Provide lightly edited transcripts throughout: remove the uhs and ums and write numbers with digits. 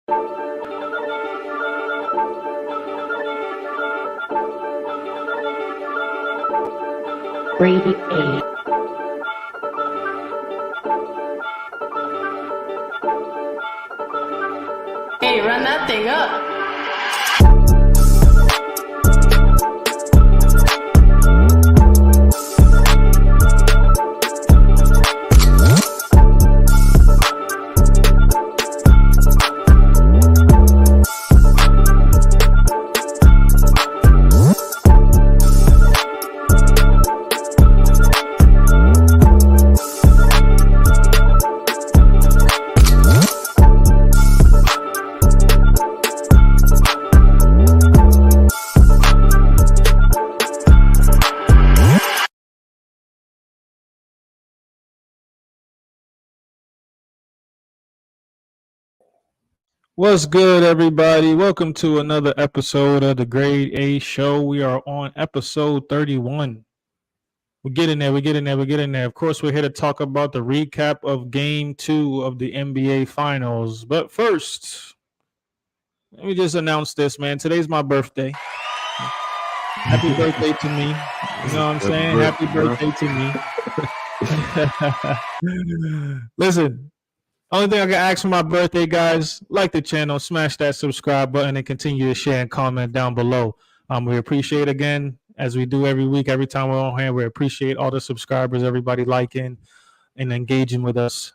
Brady 8. Hey, run that thing up. What's good, everybody? Welcome to another episode of the Grade A Show. We are on episode 31. We're getting there. Of course, we're here to talk about the recap of Game 2 of the NBA Finals. But first, let me just announce this, man. Today's my birthday. Happy birthday to me. You know what I'm saying? Happy birthday to me. Listen. Only thing I can ask for my birthday, guys, like the channel, smash that subscribe button, and continue to share and comment down below. We appreciate, again, as we do every week, every time we're on here, we appreciate all the subscribers, everybody liking and engaging with us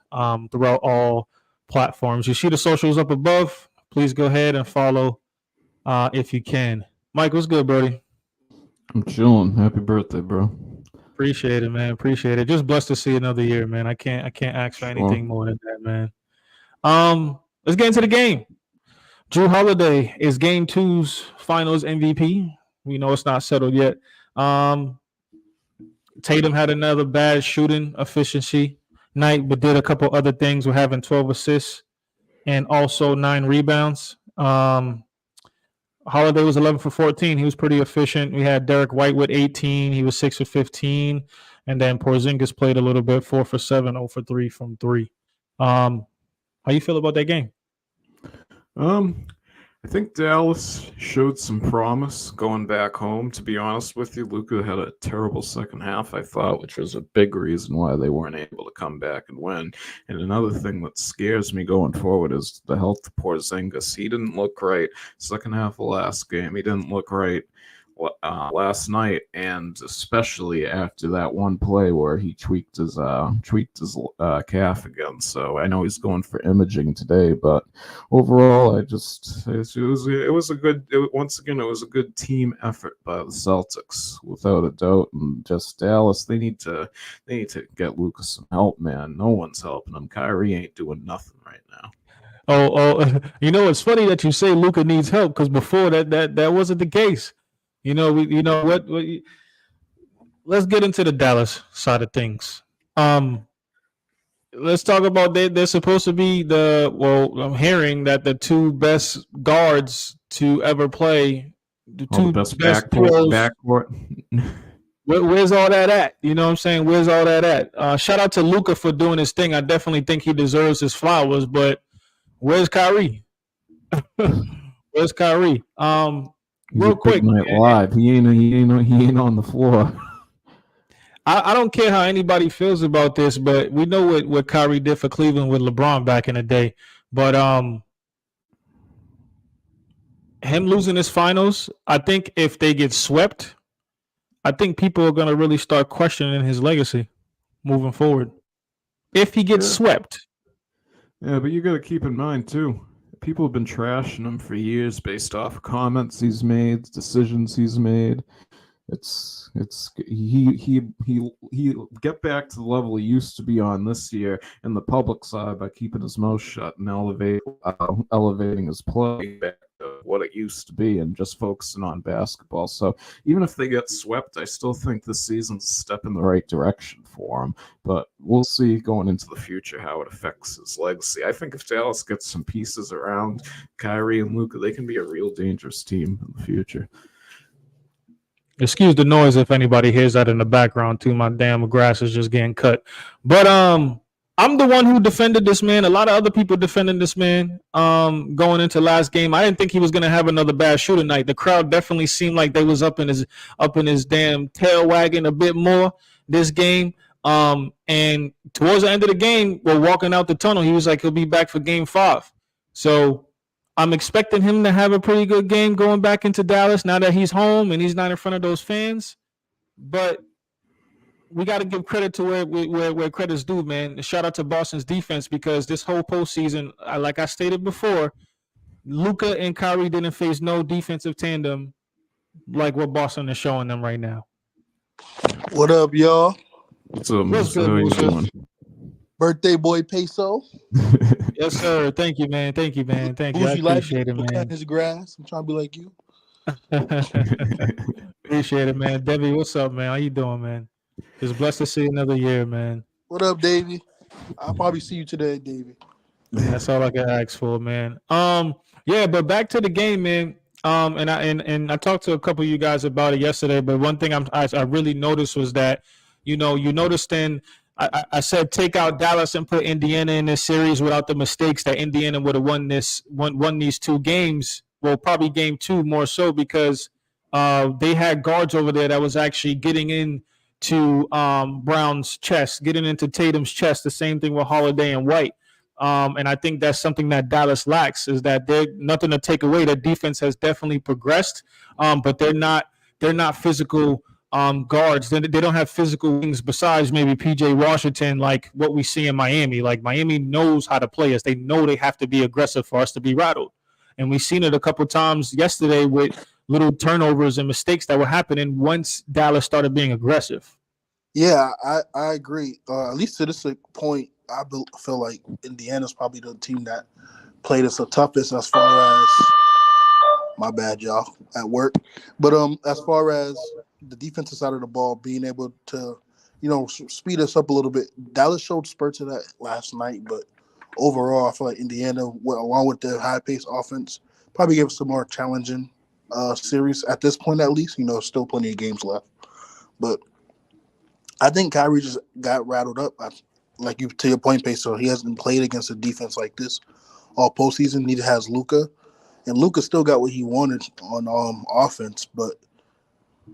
throughout all platforms. You see the socials up above. Please go ahead and follow if you can. Mike, what's good, Brody? I'm chilling. Happy birthday, bro. Appreciate it, man. Appreciate it. Just blessed to see another year, man. I can't ask for anything more than that, man. Let's get into the game. Jrue Holiday is Game 2's Finals MVP. We know it's not settled yet. Tatum had another bad shooting efficiency night, but did a couple other things with having 12 assists and also 9 rebounds. Holiday was 11 for 14. He was pretty efficient. We had Derek White with 18. He was 6 for 15. And then Porzingis played a little bit, 4 for 7, 0 for 3 from 3. How you feel about that game? I think Dallas showed some promise going back home. To be honest with you, Luka had a terrible second half, I thought, which was a big reason why they weren't able to come back and win. And another thing that scares me going forward is the health of Porzingis. He didn't look right second half of last game. He didn't look right last night, and especially after that one play where he tweaked his calf again. So I know he's going for imaging today, but overall, it was a good team effort by the Celtics, without a doubt. And just Dallas, they need to get Lucas some help, man. No one's helping him. Kyrie ain't doing nothing right now. Oh, you know, it's funny that you say Luka needs help, because before that wasn't the case. You know, let's get into the Dallas side of things. Let's talk about they're supposed to be I'm hearing that the two best guards to ever play, the best backcourt. Where's all that at? You know what I'm saying? Where's all that at? Shout out to Luka for doing his thing. I definitely think he deserves his flowers, but where's Kyrie? Where's Kyrie? Real quick, live. He ain't on the floor. I don't care how anybody feels about this, but we know what Kyrie did for Cleveland with LeBron back in the day. But him losing his finals, I think if they get swept, I think people are gonna really start questioning his legacy moving forward. If he gets swept. Yeah, but you got to keep in mind too, people have been trashing him for years based off comments he's made, decisions he's made. He get back to the level he used to be on this year in the public side by keeping his mouth shut and elevating his play back to what it used to be and just focusing on basketball. So even if they get swept, I still think this season's a step in the right direction for him. But we'll see going into the future how it affects his legacy. I think if Dallas gets some pieces around Kyrie and Luka, they can be a real dangerous team in the future. Excuse the noise if anybody hears that in the background too. My damn grass is just getting cut. But I'm the one who defended this man. A lot of other people defended this man. Going into last game, I didn't think he was gonna have another bad shooting night. The crowd definitely seemed like they was up in his damn tail wagging a bit more this game. And towards the end of the game, we're walking out the tunnel. He was like he'll be back for game 5. So I'm expecting him to have a pretty good game going back into Dallas now that he's home and he's not in front of those fans. But we got to give credit to where credit's due, man. Shout out to Boston's defense because this whole postseason, like I stated before, Luka and Kyrie didn't face no defensive tandem like what Boston is showing them right now. What up, y'all? What's up, What's good, How you Musa? doing? Birthday boy Peso. Yes, sir. Thank you, man. Thank you, man. Thank you. I Bougie like appreciate it, people man. cutting his grass. I'm trying to be like you. Appreciate it, man. Debbie, what's up, man? How you doing, man? Just blessed to see another year, man. What up, Davey? I'll probably see you today, Davey. That's all I can ask for, man. Yeah, but back to the game, man. And I talked to a couple of you guys about it yesterday, but one thing I really noticed was that, you noticed I said take out Dallas and put Indiana in this series without the mistakes that Indiana would have won these 2 games. Well, probably game 2 more so because they had guards over there that was actually getting into Brown's chest, getting into Tatum's chest. The same thing with Holiday and White. And I think that's something that Dallas lacks is that they're nothing to take away. Their defense has definitely progressed, but they're not physical guards. They don't have physical wings besides maybe PJ Washington, like what we see in Miami. Like Miami knows how to play us. They know they have to be aggressive for us to be rattled. And we've seen it a couple times yesterday with little turnovers and mistakes that were happening once Dallas started being aggressive. Yeah, I agree. At least to this point, I feel like Indiana's probably the team that played us the toughest as far as my bad, y'all, at work. But as far as the defensive side of the ball, being able to, speed us up a little bit. Dallas showed spurts of that last night, but overall, I feel like Indiana, along with their high-paced offense, probably gave us a more challenging series at this point, at least. Still plenty of games left. But I think Kyrie just got rattled up. To your point, Peso, he hasn't played against a defense like this all postseason. Neither has Luka. And Luka still got what he wanted on offense, but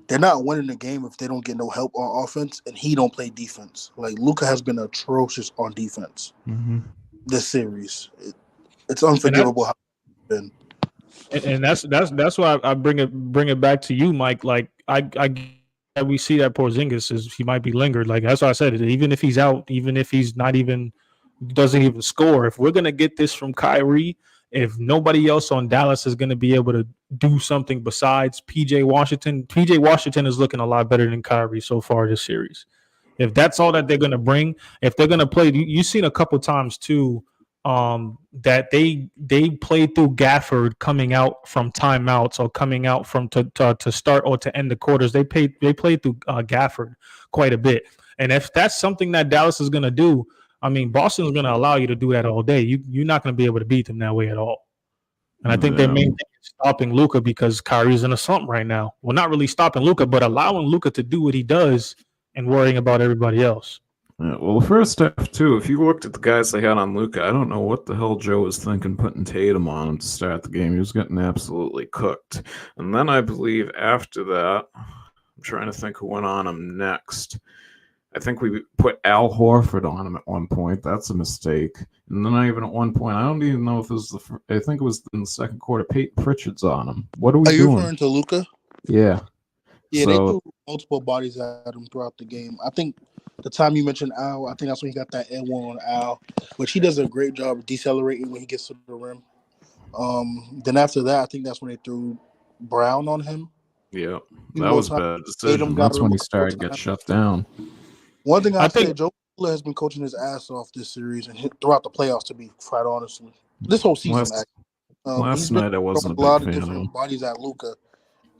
they're not winning the game if they don't get no help on offense and he don't play defense. Like, Luka has been atrocious on defense this series. It's unforgivable how it's been. And that's why I bring it back to you, Mike. Like we see that Porzingis he might be lingered. Like that's why I said it. Even if he's out, even if he's doesn't even score, if we're gonna get this from Kyrie, if nobody else on Dallas is gonna be able to do something besides PJ Washington is looking a lot better than Kyrie so far this series. If that's all that they're gonna bring, if they're gonna play, you've seen a couple times too. That they played through Gafford coming out from timeouts or coming out from to start or to end the quarters. They played through Gafford quite a bit, and if that's something that Dallas is going to do, I mean, Boston is going to allow you to do that all day. You're not going to be able to beat them that way at all. And I think their main thing is stopping Luka because Kyrie's in a slump right now. Well, not really stopping Luka, but allowing Luka to do what he does and worrying about everybody else. Yeah, well, the first half, too, if you looked at the guys they had on Luka, I don't know what the hell Joe was thinking putting Tatum on him to start the game. He was getting absolutely cooked. And then I believe after that, I'm trying to think who went on him next. I think we put Al Horford on him at one point. That's a mistake. And then I even at one point, I don't even know if it was I think it was in the second quarter, Peyton Pritchard's on him. What are we doing? Are you referring to Luka? Yeah. Yeah, they threw multiple bodies at him throughout the game. I think the time you mentioned Al, I think that's when he got that N1 on Al, which he does a great job of decelerating when he gets to the rim. Then after that, I think that's when they threw Brown on him. Yeah, that was a bad decision. That's when he started to get shut down. One thing I think Joe has been coaching his ass off this series and throughout the playoffs, to be quite honest. This whole season, last night I wasn't a lot big of fan different of him. bodies at Luka,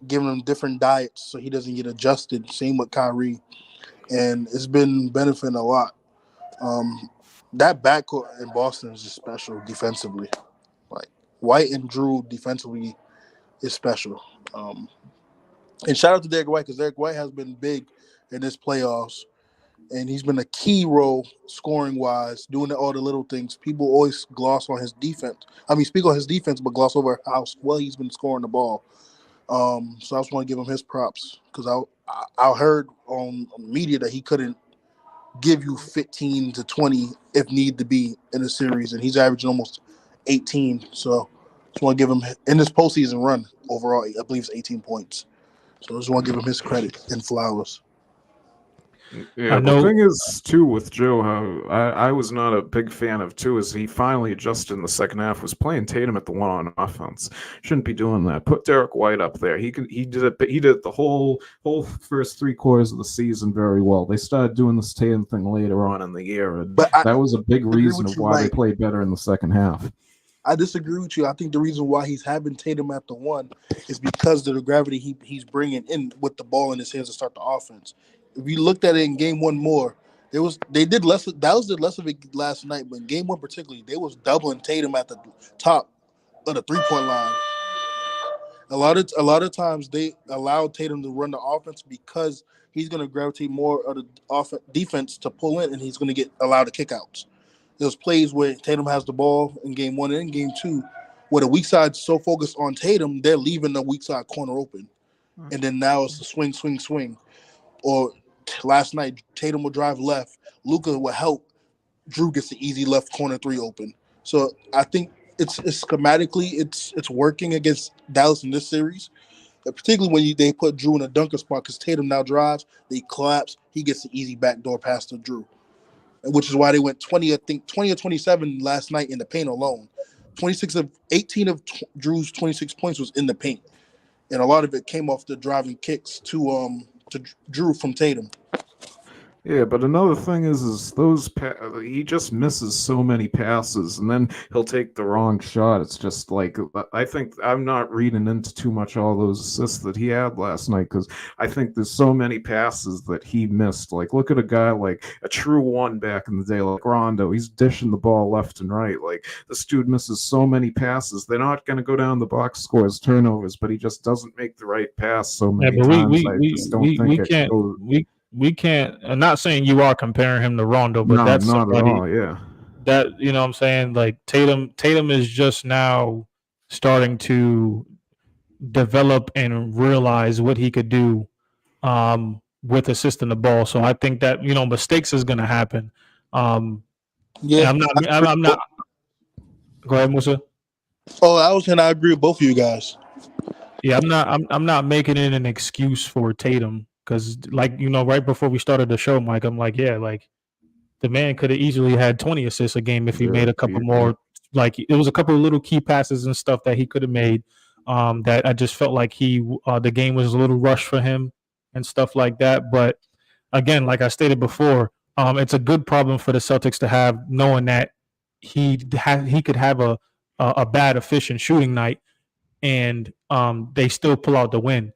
giving him different diets so he doesn't get adjusted. Same with Kyrie. And it's been benefiting a lot. That backcourt in Boston is just special defensively. Like White and Drew defensively is special. And shout out to Dezrick White because Dezrick White has been big in this playoffs. and he's been a key role scoring wise, doing all the little things. People always gloss on his defense. I mean, speak on his defense, but gloss over how well he's been scoring the ball. So I just want to give him his props because I heard on media that he couldn't give you 15 to 20 if need to be in a series, and he's averaging almost 18. So just want to give him in this postseason run overall. I believe it's 18 points. So I just want to give him his credit and flowers. Yeah, the thing is, too, with Joe, how I was not a big fan of, too, is he finally adjusted in the second half, was playing Tatum at the one on offense. Shouldn't be doing that. Put Derek White up there. He did it the whole first 3 quarters of the season very well. They started doing this Tatum thing later on in the year, and that was a big reason of why they played better in the second half. I disagree with you. I think the reason why he's having Tatum at the one is because of the gravity he's bringing in with the ball in his hands to start the offense. If you looked at it in game one more, Dallas did less of it last night, but in game one particularly, they was doubling Tatum at the top of the 3-point line. A lot of times they allowed Tatum to run the offense because he's going to gravitate more of the defense to pull in, and he's going to get allowed the kickouts. There's plays where Tatum has the ball in game one and in game two, where the weak side's so focused on Tatum, they're leaving the weak side corner open. And then now it's a swing. Or last night, Tatum will drive left. Luka will help. Drew gets the easy left corner 3 open. So I think it's schematically it's working against Dallas in this series, particularly when they put Drew in a dunker spot because Tatum now drives, they collapse, he gets the easy backdoor pass to Drew. Which is why they went 20 or 27 last night in the paint alone. 18 of Drew's 26 points was in the paint, and a lot of it came off the driving kicks to Drew from Tatum. Yeah, but another thing is he just misses so many passes, and then he'll take the wrong shot. It's just like, I think I'm not reading into too much all those assists that he had last night because I think there's so many passes that he missed. Like, look at a guy like a true one back in the day, like Rondo. He's dishing the ball left and right. Like, this dude misses so many passes. They're not going to go down the box scores, turnovers, but he just doesn't make the right pass so many times. We can't. I'm not saying you are comparing him to Rondo, but that's not somebody at all. Yeah, that what I'm saying, like Tatum is just now starting to develop and realize what he could do with assisting the ball. So I think that mistakes is going to happen. I'm not. Go ahead, Musa. Oh, I was saying I agree with both of you guys. Yeah, I'm not making it an excuse for Tatum. Because, right before we started the show, Mike, I'm like, yeah, like the man could have easily had 20 assists a game if he made a couple more. Like, it was a couple of little key passes and stuff that he could have made that I just felt like the game was a little rushed for him and stuff like that. But, again, like I stated before, it's a good problem for the Celtics to have, knowing that he could have a bad, efficient shooting night and they still pull out the win.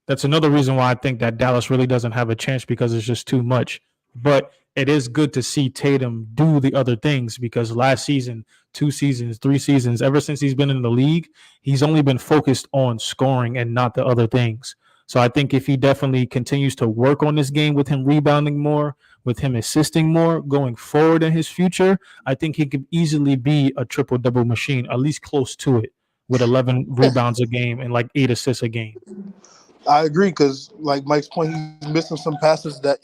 That's another reason why I think that Dallas really doesn't have a chance because it's just too much. But it is good to see Tatum do the other things because last season, 2 seasons, 3 seasons, ever since he's been in the league, he's only been focused on scoring and not the other things. So I think if he definitely continues to work on this game with him rebounding more, with him assisting more going forward in his future, I think he could easily be a triple-double machine, at least close to it, with 11 rebounds a game and like 8 assists a game. I agree because, like Mike's point, he's missing some passes that,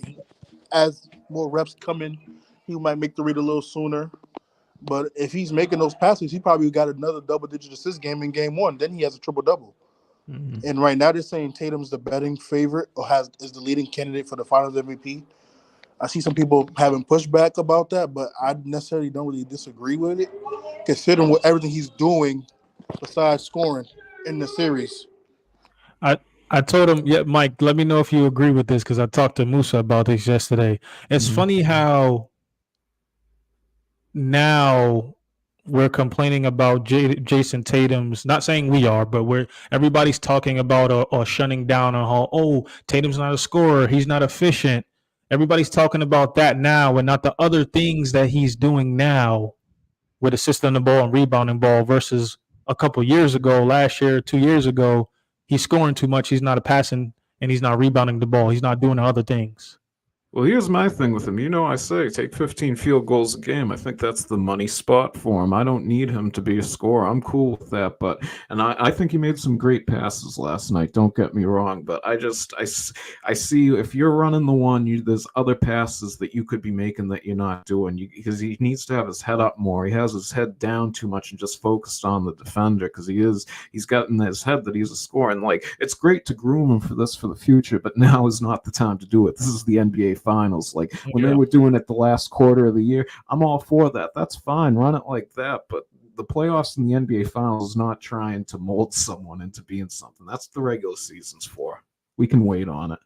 as more reps come in, he might make the read a little sooner. But if he's making those passes, he probably got another double-digit assist game in game one. Then he has a triple-double. Mm-hmm. And right now they're saying Tatum's the betting favorite or is the leading candidate for the Finals MVP. I see some people having pushback about that, but I necessarily don't really disagree with it, considering what everything he's doing besides scoring in the series. I told him, yeah, Mike, let me know if you agree with this because I talked to Musa about this yesterday. It's funny how now we're complaining about Jason Tatum's, not saying we are, but everybody's talking about or shunning down on how, Tatum's not a scorer, he's not efficient. Everybody's talking about that now and not the other things that he's doing now with assisting the ball and rebounding ball versus a couple years ago, last year, 2 years ago. He's scoring too much. He's not passing, and he's not rebounding the ball. He's not doing the other things. Well, here's my thing with him. I say take 15 field goals a game. I think that's the money spot for him. I don't need him to be a scorer. I'm cool with that. And I think he made some great passes last night. Don't get me wrong. But I see if you're running the one, there's other passes that you could be making that you're not doing because he needs to have his head up more. He has his head down too much and just focused on the defender because he's got in his head that he's a scorer. And like, it's great to groom him for this for the future, but now is not the time to do it. This is the NBA Finals. Like when they were doing it the last quarter of the year, I'm all for that. That's fine. Run it like that. But the playoffs in the NBA Finals is not trying to mold someone into being something. That's what the regular season's for. We can wait on it.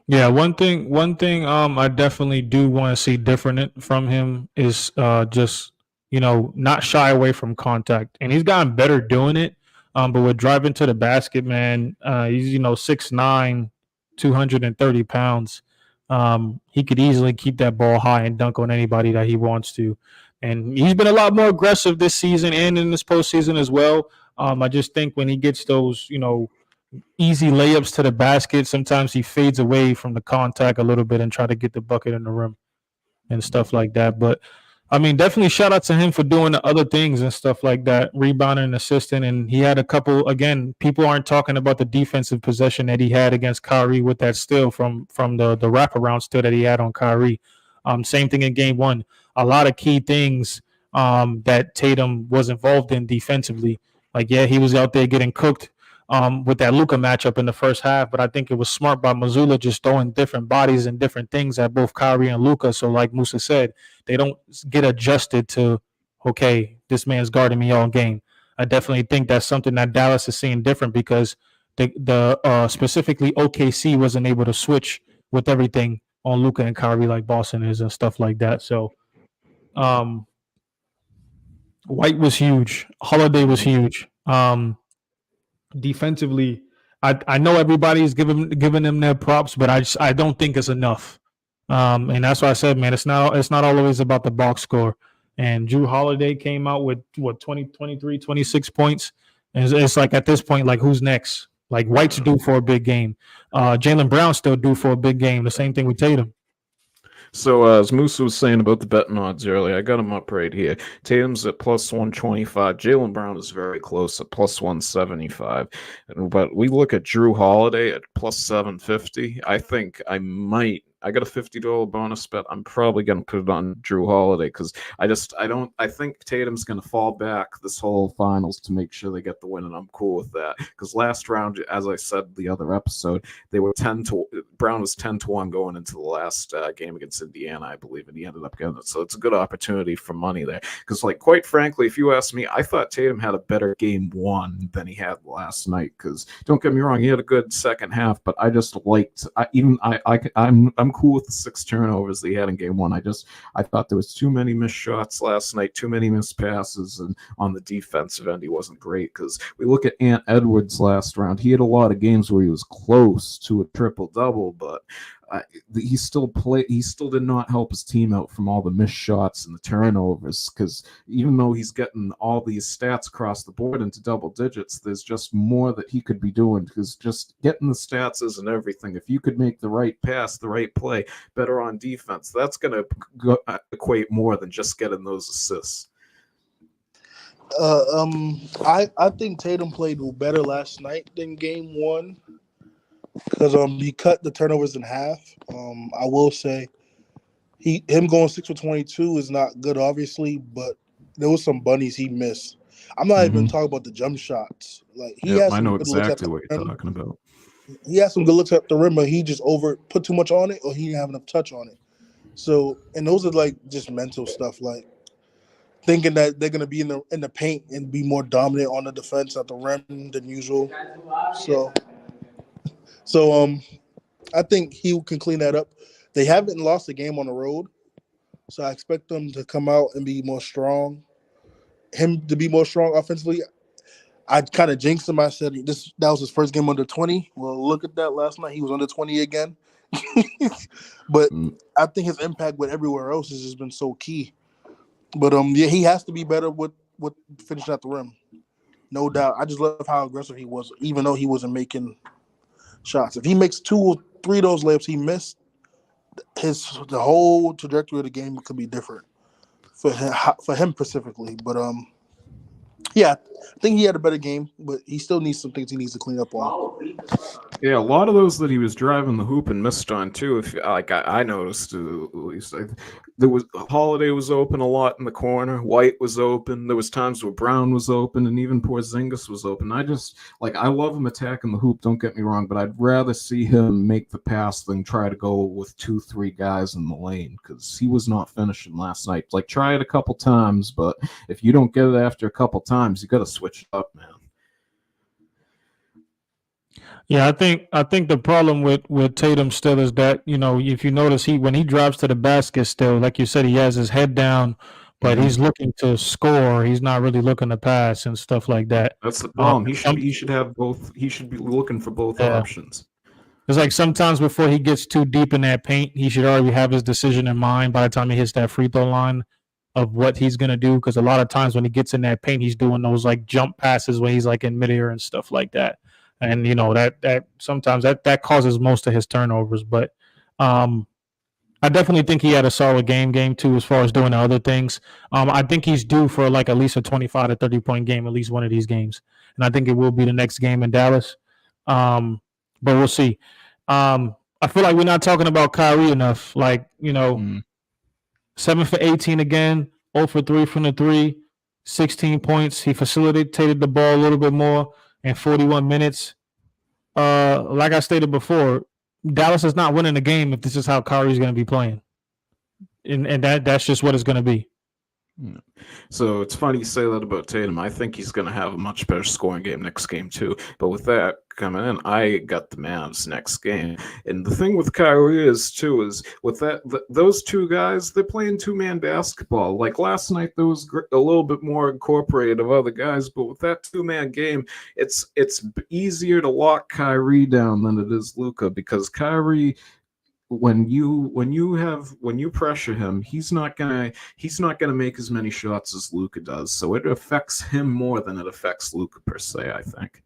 Yeah, one thing I definitely do want to see different from him is just not shy away from contact. And he's gotten better doing it. But with driving to the basket, man, he's 6'9", 230 pounds. He could easily keep that ball high and dunk on anybody that he wants to. And he's been a lot more aggressive this season and in this postseason as well. I just think when he gets those, easy layups to the basket, sometimes he fades away from the contact a little bit and try to get the bucket in the rim and stuff like that. But I mean, definitely shout out to him for doing the other things and stuff like that, rebounding and assisting. And he had a couple, again, people aren't talking about the defensive possession that he had against Kyrie with that steal from the wraparound steal that he had on Kyrie. Same thing in game one. A lot of key things that Tatum was involved in defensively. Like, yeah, he was out there getting cooked with that Luka matchup in the first half, but I think it was smart by Mazzulla just throwing different bodies and different things at both Kyrie and Luka. So like Musa said, they don't get adjusted to, okay, this man's guarding me all game. I definitely think that's something that Dallas is seeing different because the specifically OKC wasn't able to switch with everything on Luka and Kyrie like Boston is and stuff like that. So White was huge. Holiday was huge. Defensively, I know everybody's giving them their props, but I don't think it's enough. And that's why I said, man, it's not always about the box score. And Drew Holiday came out with 20, 23, 26 points. And it's like at this point, like who's next? Like White's due for a big game. Jaylen Brown's still due for a big game. The same thing with Tatum. So as Musa was saying about the betting odds earlier, I got him up right here. Tatum's at plus 125. Jaylen Brown is very close at plus 175. But we look at Drew Holiday at plus 750. I think I got a $50 bonus bet. I'm probably going to put it on Drew Holiday because I think Tatum's going to fall back this whole finals to make sure they get the win, and I'm cool with that. Because last round, as I said the other episode, they were Brown was 10-1 going into the last game against Indiana, I believe, and he ended up getting it. So it's a good opportunity for money there. Because, like, quite frankly, if you ask me, I thought Tatum had a better game one than he had last night. Because don't get me wrong, he had a good second half, but I just liked. I'm cool with the 6 turnovers that he had in game one. I thought there was too many missed shots last night, too many missed passes, and on the defensive end, he wasn't great. Because we look at Ant Edwards last round, he had a lot of games where he was close to a triple double, but he still did not help his team out from all the missed shots and the turnovers, because even though he's getting all these stats across the board into double digits, there's just more that he could be doing, because just getting the stats isn't everything. If you could make the right pass, the right play, better on defense, that's going to equate more than just getting those assists. I think Tatum played better last night than game one because he cut the turnovers in half. I will say him going 6 for 22 is not good, obviously, but there was some bunnies he missed. I'm not even talking about the jump shots. Like I know exactly what you're talking about. He had some good looks at the rim, but he just put too much on it, or he didn't have enough touch on it. So, and those are like just mental stuff, like thinking that they're gonna be in the paint and be more dominant on the defense at the rim than usual. So I think he can clean that up. They haven't lost a game on the road, so I expect them to come out and be more strong. Him to be more strong offensively. I kind of jinxed him. I said that was his first game under 20. Well, look at that. Last night he was under 20 again. But I think his impact with everywhere else has just been so key. But yeah, he has to be better with finishing at the rim, no doubt. I just love how aggressive he was, even though he wasn't making shots. If he makes 2 or 3 of those layups he missed, the whole trajectory of the game could be different for him specifically. But yeah, I think he had a better game, but he still needs some things he needs to clean up on. Yeah, a lot of those that he was driving the hoop and missed on too. If like I noticed at least, there was Holiday was open a lot in the corner. White was open. There was times where Brown was open, and even Porzingis was open. I love him attacking the hoop. Don't get me wrong, but I'd rather see him make the pass than try to go with 2-3 guys in the lane because he was not finishing last night. Like try it a couple times, but if you don't get it after a couple times, you got to switch it up, man. Yeah, I think the problem with Tatum still is that, if you notice when he drives to the basket still, like you said, he has his head down, but he's looking to score. He's not really looking to pass and stuff like that. That's the problem. He should have both. He should be looking for both options. It's like sometimes before he gets too deep in that paint, he should already have his decision in mind by the time he hits that free throw line of what he's going to do. Because a lot of times when he gets in that paint, he's doing those like jump passes when he's like in midair and stuff like that. And that sometimes that causes most of his turnovers. But I definitely think he had a solid game two as far as doing the other things. I think he's due for like at least a 25 to 30 point game, at least one of these games. And I think it will be the next game in Dallas. But we'll see. I feel like we're not talking about Kyrie enough. 7 for 18 again, 0 for 3 from the 3, 16 points. He facilitated the ball a little bit more in 41 minutes. Like I stated before, Dallas is not winning the game if this is how Kyrie's going to be playing. And that's just what it's going to be. So it's funny you say that about Tatum. I think he's going to have a much better scoring game next game too. But with that coming in, I got the Mavs next game. And the thing with Kyrie is with those two guys, they're playing two-man basketball. Like last night, there was a little bit more incorporated of other guys, but with that two-man game, it's easier to lock Kyrie down than it is Luka because Kyrie. When you pressure him, he's not gonna make as many shots as Luka does. So it affects him more than it affects Luka per se, I think.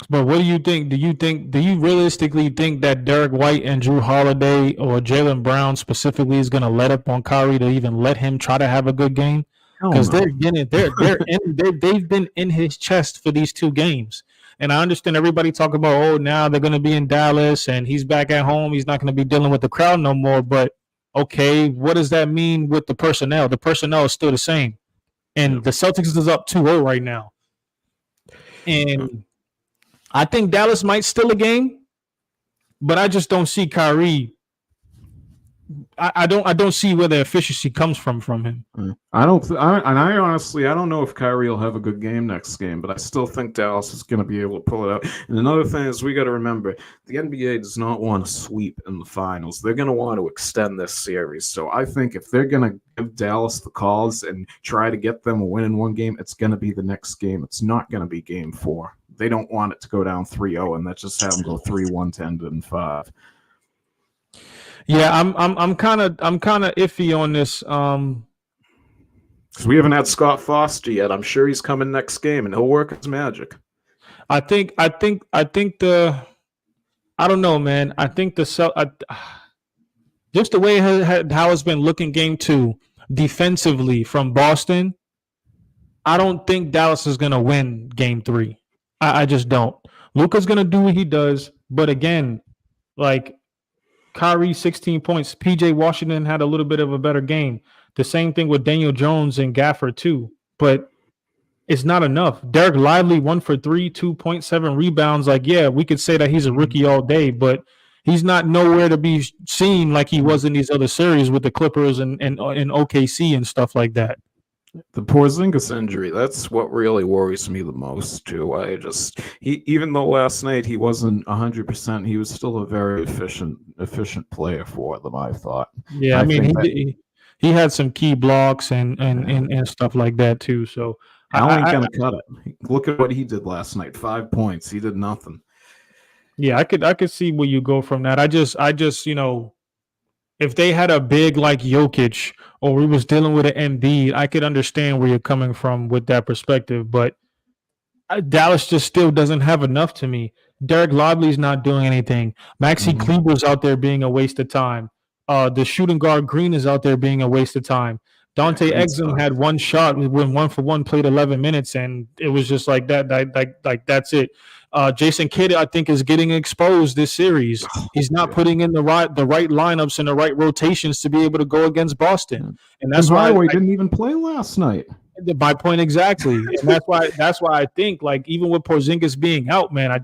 But what do you think? Do you realistically think that Derek White and Drew Holiday or Jaylen Brown specifically is going to let up on Kyrie to even let him try to have a good game? Because they've been in his chest for these two games. And I understand everybody talking about, now they're going to be in Dallas and he's back at home. He's not going to be dealing with the crowd no more. But, okay, what does that mean with the personnel? The personnel is still the same. And the Celtics is up 2-0 right now. And I think Dallas might steal a game, but I just don't see Kyrie. I don't see where the efficiency comes from him. I honestly don't know if Kyrie will have a good game next game, but I still think Dallas is going to be able to pull it out. And another thing is we got to remember the NBA does not want to sweep in the finals. They're going to want to extend this series. So I think if they're going to give Dallas the calls and try to get them a win in one game, it's going to be the next game. It's not going to be game 4. They don't want it to go down 3-0 and that just have them go 3-1 to end it in 5. Yeah, I'm kind of iffy on this. Because we haven't had Scott Foster yet. I'm sure he's coming next game and he'll work his magic. I don't know, man. I think just the way how it's been looking game 2 defensively from Boston, I don't think Dallas is going to win game 3. I just don't. Luka's going to do what he does, but again, like Kyrie 16 points. PJ Washington had a little bit of a better game. The same thing with Daniel Jones and Gafford too, but it's not enough. Derek Lively 1 for 3, 2.7 rebounds. Like, yeah, we could say that he's a rookie all day, but he's not nowhere to be seen like he was in these other series with the Clippers and OKC and stuff like that. The Porzingis injury, that's what really worries me the most, too. Even though last night he wasn't 100%, he was still a very efficient player for them, I thought. Yeah, he had some key blocks and stuff like that, too. So Al ain't going to cut it. Look at what he did last night. 5 points. He did nothing. Yeah, I could see where you go from that. I just if they had a big like Jokic or we was dealing with an Embiid, I could understand where you're coming from with that perspective. But Dallas just still doesn't have enough to me. Derek Lively's not doing anything. Maxi Kleber's out there being a waste of time. The shooting guard Green is out there being a waste of time. Dante Exum had one shot when 1-for-1 played 11 minutes, and it was just like that. Like that's it. Jason Kidd, I think, is getting exposed this series. He's not putting in the right lineups and the right rotations to be able to go against Boston, and that's why Highway didn't even play last night. my point exactly, and that's why I think, like, even with Porzingis being out, man,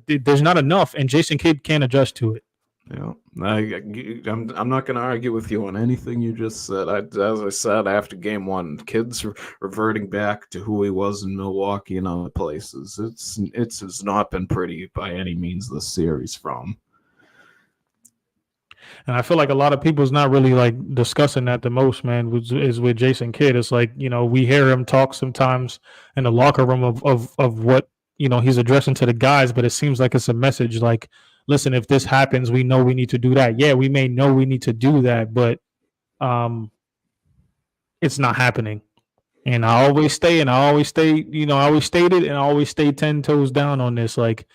there's not enough, and Jason Kidd can't adjust to it. Yeah, I'm not going to argue with you on anything you just said. As I said after game one, Kidd's reverting back to who he was in Milwaukee and other places. It's not been pretty by any means this series from. And I feel like a lot of people's not really like discussing that the most, man, is with Jason Kidd. It's like, we hear him talk sometimes in the locker room of what, he's addressing to the guys, but it seems like it's a message like, listen, if this happens, we know we need to do that. Yeah, we may know we need to do that, but it's not happening. And I always stay, I always stated, and I always stay 10 toes down on this. Like,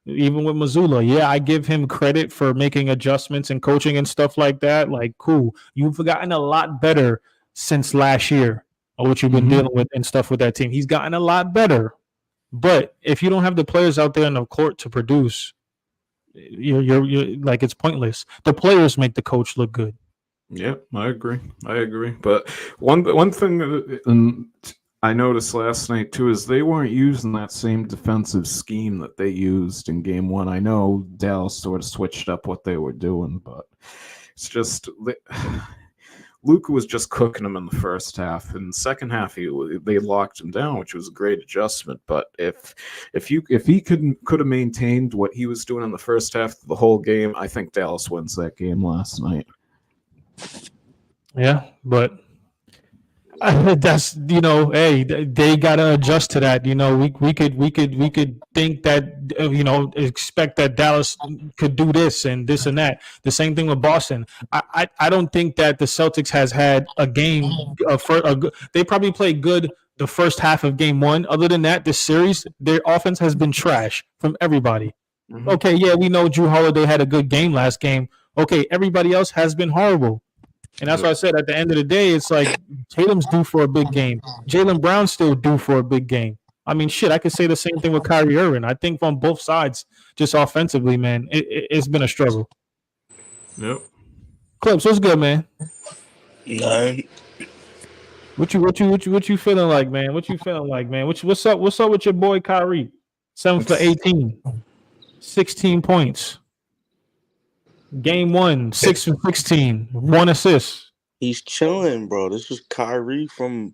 even with Missoula, yeah, I give him credit for making adjustments and coaching and stuff like that. Like, cool. You've gotten a lot better since last year, or what you've been dealing with and stuff with that team. He's gotten a lot better. But if you don't have the players out there on the court to produce, you're like, it's pointless. The players make the coach look good. Yeah, I agree. But one thing that I noticed last night too is they weren't using that same defensive scheme that they used in game one. I know Dallas sort of switched up what they were doing, but it's just Luka was just cooking him in the first half. In the second half, they locked him down, which was a great adjustment. But if he could have maintained what he was doing in the first half of the whole game, I think Dallas wins that game last night. Yeah, but that's, hey, they gotta adjust to that. We could think that, expect that Dallas could do this and this and that. The same thing with Boston. I don't think that the Celtics has had a game they probably played good the first half of game one. Other than that, this series, their offense has been trash from everybody. Okay, yeah, we know Drew Holiday had a good game last game. Okay, everybody else has been horrible. And that's why I said at the end of the day, it's like Tatum's due for a big game. Jaylen Brown's still due for a big game. I mean, shit, I could say the same thing with Kyrie Irving. I think on both sides, just offensively, man, it's been a struggle. Yep. Clips, what's good, man? None. What you feeling like, man? What's up with your boy Kyrie? 7 for 18, 16 points. Game 1, 6 for 16, 1 assist. He's chilling, bro. This was Kyrie from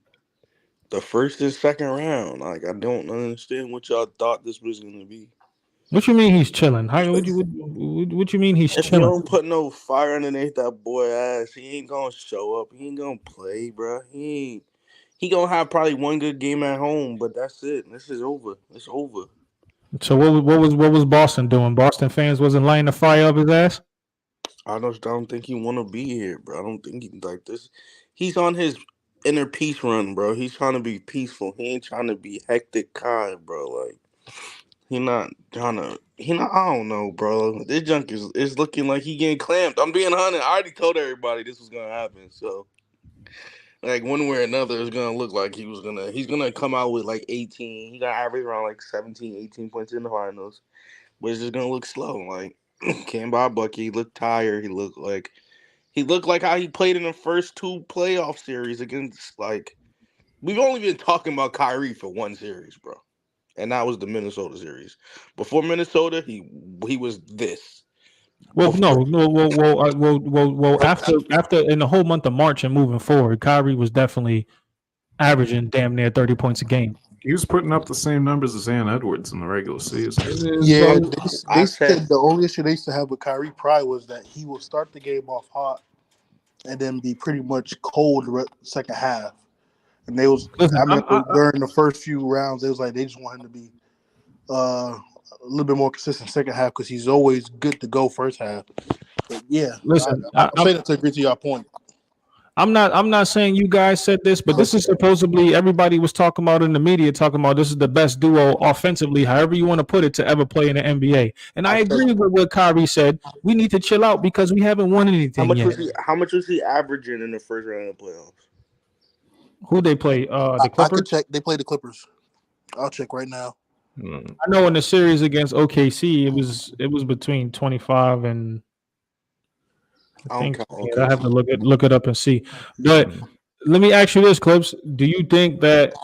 the first and second round. Like, I don't understand what y'all thought this was gonna be. What you mean he's chilling? What you mean he's if chilling? If you don't put no fire underneath that boy ass, he ain't gonna show up. He ain't gonna play, bro. He gonna have probably one good game at home, but that's it. This is over. It's over. So what was Boston doing? Boston fans wasn't lighting the fire up his ass? I just don't think he want to be here, bro. I don't think he like this. He's on his inner peace run, bro. He's trying to be peaceful. He ain't trying to be hectic kind, bro. Like, I don't know, bro. This junk is looking like he getting clamped. I'm being honest. I already told everybody this was going to happen. So, like, one way or another, it's going to look like he's going to come out with like 18. He got average around like 17, 18 points in the finals. But it's just going to look slow. Like, came by a bucket. He looked tired. He looked like how he played in the first 2 playoff series against, like, we've only been talking about Kyrie for one series, bro. And that was the Minnesota series. Before Minnesota, he was this. Well, after in the whole month of March and moving forward, Kyrie was definitely averaging damn near 30 points a game. He was putting up the same numbers as Ant Edwards in the regular season. Yeah, they said the only issue they used to have with Kyrie Pride was that he will start the game off hot and then be pretty much cold the second half. And they was during the first few rounds, it was like they just want him to be a little bit more consistent second half because he's always good to go first half. But yeah, listen, I'm saying that to agree to your point. I'm not saying you guys said this, but this is supposedly everybody was talking about in the media, talking about this is the best duo offensively, however you want to put it, to ever play in the NBA. And I agree with what Kyrie said. We need to chill out because we haven't won anything yet. How much was he averaging in the first round of the playoffs? Who they play? The I Clippers. could check. They play the Clippers. I'll check right now. I know in the series against OKC, it was between 25 and I think I have to look it up and see. But let me ask you this, Clips. Do you think that,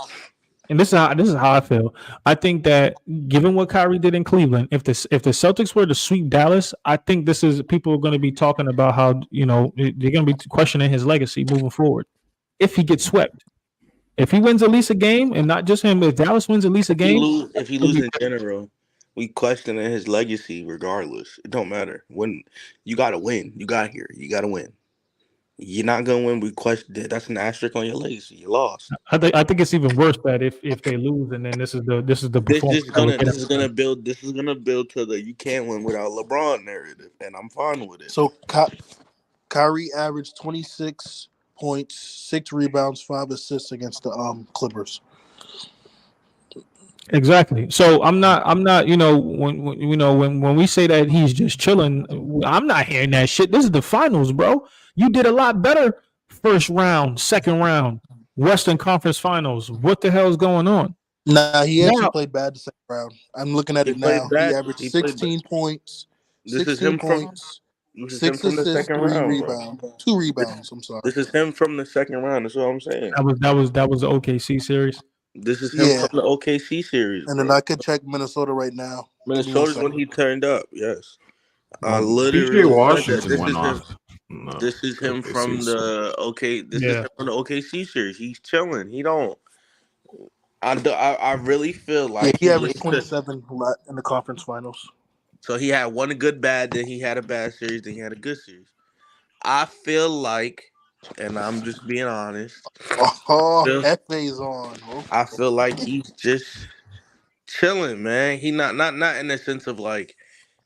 and this is how I feel. I think that given what Kyrie did in Cleveland, if the Celtics were to sweep Dallas, I think this is people are going to be talking about how they're going to be questioning his legacy moving forward. If he gets swept, if he wins at least a game, and not just him, if Dallas wins at least a game, if he loses in general, we question his legacy regardless. It don't matter. When you got to win, you got here. You got to win. You're not gonna win. We question that. That's an asterisk on your legacy. You lost. I think it's even worse that if they lose and then this is the performance. This is gonna build to the you can't win without LeBron narrative, and I'm fine with it. So Kyrie averaged 26 points, 6 rebounds, 5 assists against the Clippers. Exactly. So I'm not when we say that he's just chilling, I'm not hearing that shit. This is the finals, bro. You did a lot better first round, second round, Western Conference Finals. What the hell is going on? Nah, he actually played bad the second round. I'm looking at it now. Bad. He averaged 16 points, 16 points, 6 assists, 3 rebounds, 2 rebounds. I'm sorry. This is him from the second round. That's what I'm saying. That was the OKC series. This is him from the OKC series. And then I could check Minnesota right now. Minnesota's when he turned up. Yes. literally PJ Washington went off. This is him from the This is him from the OKC series. He's chilling. He don't. I really feel like he averaged 27 in the conference finals. So he had one good bad, then he had a bad series, then he had a good series. I feel like, and I'm just being honest. FA's on. Okay. I feel like he's just chilling, man. He not in the sense of like.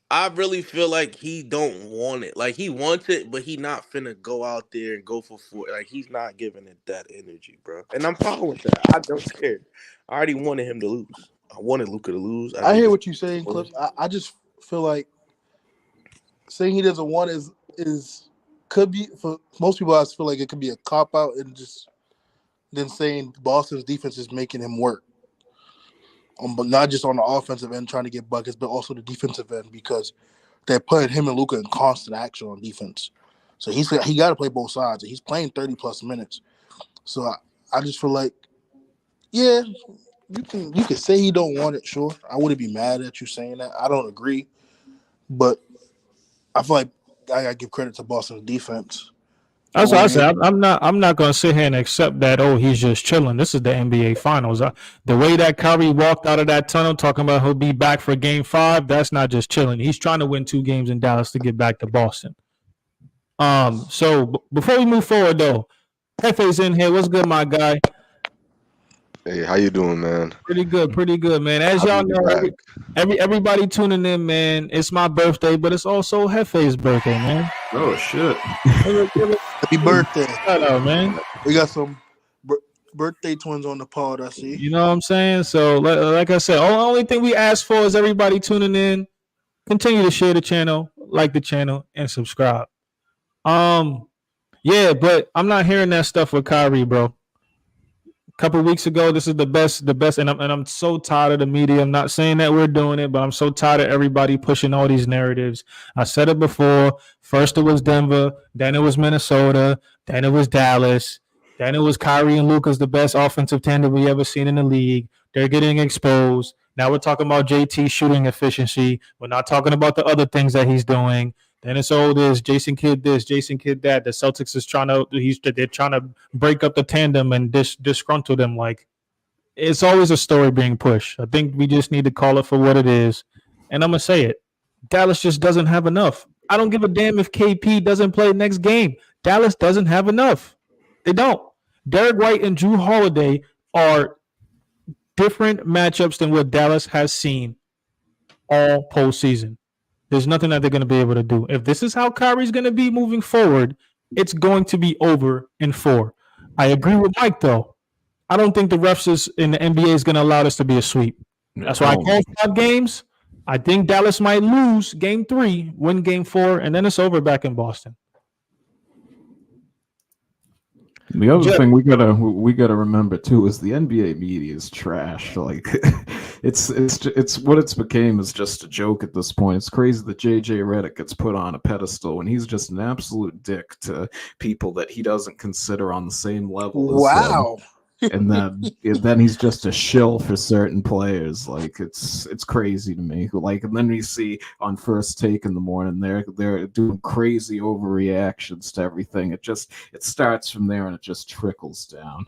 I really feel like he don't want it. Like he wants it, but he not finna go out there and go for 4. Like he's not giving it that energy, bro. And I'm fine with that. I don't care. I already wanted him to lose. I wanted Luka to lose. I hear what you're saying, Clips. I just feel like saying he doesn't want is could be for most people. I feel like it could be a cop out and just then saying Boston's defense is making him work. But not just on the offensive end trying to get buckets, but also the defensive end because they're putting him and Luka in constant action on defense. So he got to play both sides. He's playing 30-plus minutes. So I just feel like, yeah, you can say he don't want it, sure. I wouldn't be mad at you saying that. I don't agree. But I feel like I got to give credit to Boston's defense. That's what I said. I'm not going to sit here and accept that. Oh, he's just chilling. This is the NBA Finals. The way that Kyrie walked out of that tunnel, talking about he'll be back for Game 5. That's not just chilling. He's trying to win 2 games in Dallas to get back to Boston. So before we move forward, though, Hefe's in here. What's good, my guy? Hey, how you doing, man? Pretty good, man. As y'all know, everybody tuning in, man. It's my birthday, but it's also Hefe's birthday, man. Oh shit! Happy birthday! Shout out, man. We got some birthday twins on the pod. I see. You know what I'm saying? So, like I said, the only thing we ask for is everybody tuning in. Continue to share the channel, like the channel, and subscribe. Yeah, but I'm not hearing that stuff with Kyrie, bro. Couple weeks ago, this is the best, and I'm so tired of the media. I'm not saying that we're doing it, but I'm so tired of everybody pushing all these narratives. I said it before. First it was Denver, then it was Minnesota, then it was Dallas, then it was Kyrie and Luka's the best offensive tandem we ever seen in the league. They're getting exposed. Now we're talking about JT shooting efficiency. We're not talking about the other things that he's doing. Then it's this Jason Kidd this, Jason Kidd that. The Celtics is they're trying to break up the tandem and disgruntle them. Like it's always a story being pushed. I think we just need to call it for what it is. And I'm gonna say it. Dallas just doesn't have enough. I don't give a damn if KP doesn't play next game. Dallas doesn't have enough. They don't. Derek White and Drew Holiday are different matchups than what Dallas has seen all postseason. There's nothing that they're going to be able to do. If this is how Kyrie's going to be moving forward, it's going to be over in 4. I agree with Mike though. I don't think the refs in the NBA is going to allow this to be a sweep. That's why I Hell no. call 5 games. I think Dallas might lose game 3, win game 4, and then it's over back in Boston. The other Jeff, thing we gotta remember too is the NBA media is trash. Like it's what it's became is just a joke at this point. It's crazy that JJ Redick gets put on a pedestal when he's just an absolute dick to people that he doesn't consider on the same level as him. Wow. And then he's just a shill for certain players. Like it's crazy to me. Like, and then we see on First Take in the morning they're doing crazy overreactions to everything. It starts from there and it just trickles down.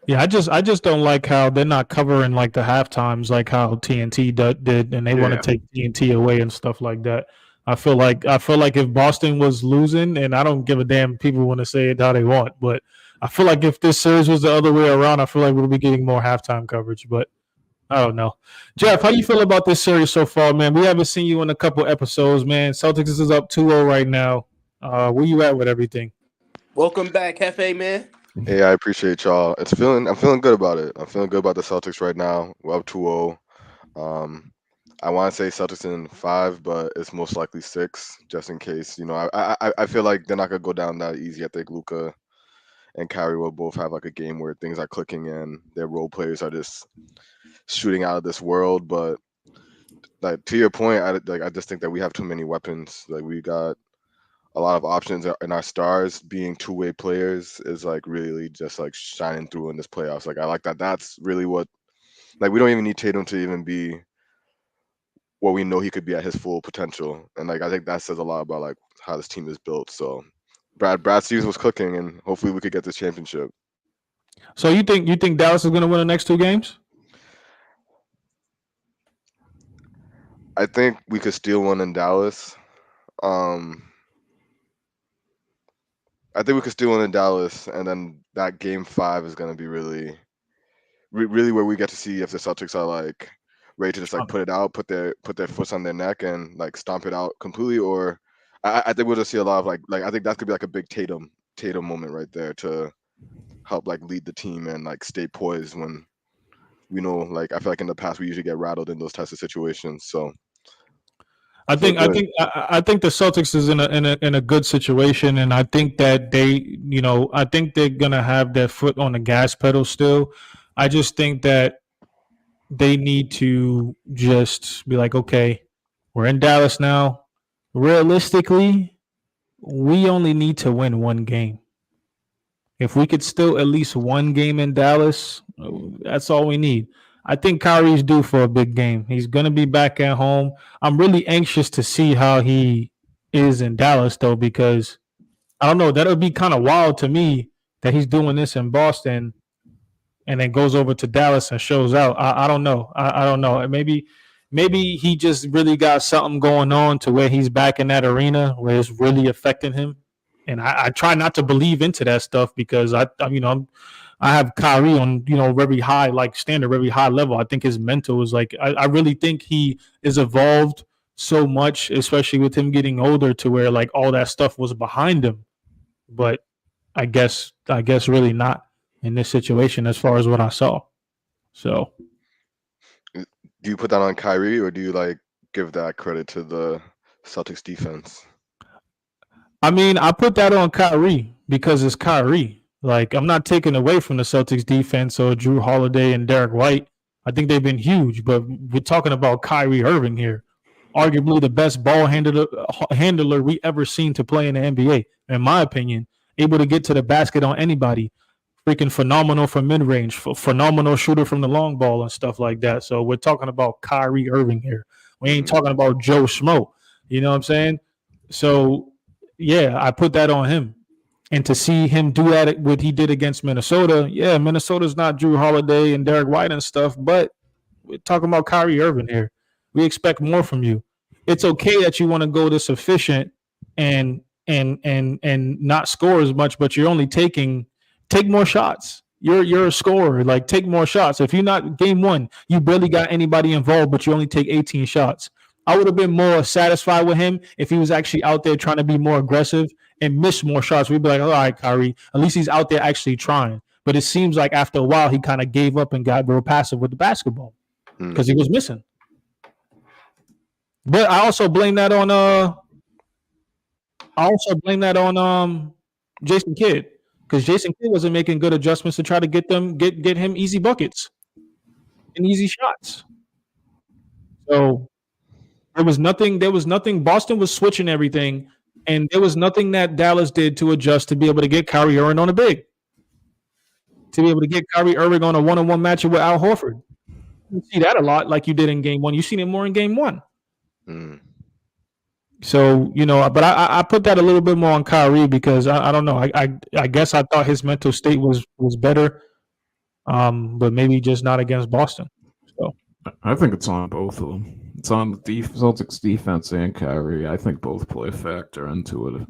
yeah, I just don't like how they're not covering like the half times like how TNT did, and they want to take TNT away and stuff like that. I feel like if Boston was losing, and I don't give a damn, people want to say it how they want, but I feel like if this series was the other way around, I feel like we'll be getting more halftime coverage. But I don't know. Jeff, how you feel about this series so far, man? We haven't seen you in a couple episodes, man. Celtics is up 2-0 right now. Where you at with everything? Welcome back, Hefe, man. Hey, I appreciate y'all. I'm feeling good about it. I'm feeling good about the Celtics right now. We're up 2-0. I want to say Celtics in 5, but it's most likely 6, just in case. You know, I feel like they're not gonna go down that easy. I think Luka and Kyrie will both have like a game where things are clicking and their role players are just shooting out of this world. But like to your point, I just think that we have too many weapons. Like we got a lot of options, and our stars being two-way players is like really just like shining through in this playoffs. Like I like that. That's really what, like, we don't even need Tatum to even be what we know he could be at his full potential. And like I think that says a lot about like how this team is built. So Brad Stevens was cooking, and hopefully we could get this championship. So you think Dallas is going to win the next 2 games? I think we could steal one in Dallas. I think we could steal one in Dallas, and then that game 5 is going to be really where we get to see if the Celtics are like ready to just like put it out, put their foot on their neck and like stomp it out completely, or I think we'll just see a lot of like I think that could be like a big Tatum moment right there to help like lead the team and like stay poised when we know, like, I feel like in the past we usually get rattled in those types of situations. So I think the Celtics is in a good situation, and I think that I think they're gonna have their foot on the gas pedal still. I just think that they need to just be like, okay, we're in Dallas now. Realistically, we only need to win 1 game. If we could still at least 1 game in Dallas, that's all we need. I think Kyrie's due for a big game. He's going to be back at home. I'm really anxious to see how he is in Dallas, though, because I don't know. That would be kind of wild to me that he's doing this in Boston and then goes over to Dallas and shows out. I don't know. I don't know. Maybe he just really got something going on to where he's back in that arena where it's really affecting him. And I try not to believe into that stuff because I have Kyrie on very high standard, very high level. I think his mental is like I really think he is evolved so much, especially with him getting older, to where like all that stuff was behind him. But I guess really not in this situation as far as what I saw. So, do you put that on Kyrie, or do you like give that credit to the Celtics defense? I mean, I put that on Kyrie because it's Kyrie. Like, I'm not taking away from the Celtics defense or Drew Holiday and Derek White. I think they've been huge, but we're talking about Kyrie Irving here, arguably the best ball handler we ever seen to play in the NBA, in my opinion. Able to get to the basket on anybody. Freaking phenomenal from mid-range, phenomenal shooter from the long ball and stuff like that. So we're talking about Kyrie Irving here. We ain't talking about Joe Schmo. You know what I'm saying? So, yeah, I put that on him. And to see him do that, what he did against Minnesota, yeah, Minnesota's not Drew Holiday and Derek White and stuff, but we're talking about Kyrie Irving here. We expect more from you. It's okay that you want to go this efficient and not score as much, but you're only take more shots. You're a scorer. Like, take more shots. If you're not game 1, you barely got anybody involved, but you only take 18 shots. I would have been more satisfied with him if he was actually out there trying to be more aggressive and miss more shots, we'd be like, all right, Kyrie, at least he's out there actually trying. But it seems like after a while, he kind of gave up and got real passive with the basketball because he was missing. But I also blame that on Jason Kidd, because Jason Kidd wasn't making good adjustments to try to get him easy buckets and easy shots. So there was nothing. Boston was switching everything, and there was nothing that Dallas did to adjust to be able to get Kyrie Irving on a big, to be able to get Kyrie Irving on a one-on-one matchup with Al Horford. You see that a lot, like you did in Game 1. You've seen it more in Game 1. So, but I put that a little bit more on Kyrie because I don't know. I guess I thought his mental state was better, but maybe just not against Boston. So I think it's on both of them. It's on the Celtics defense and Kyrie. I think both play a factor into it.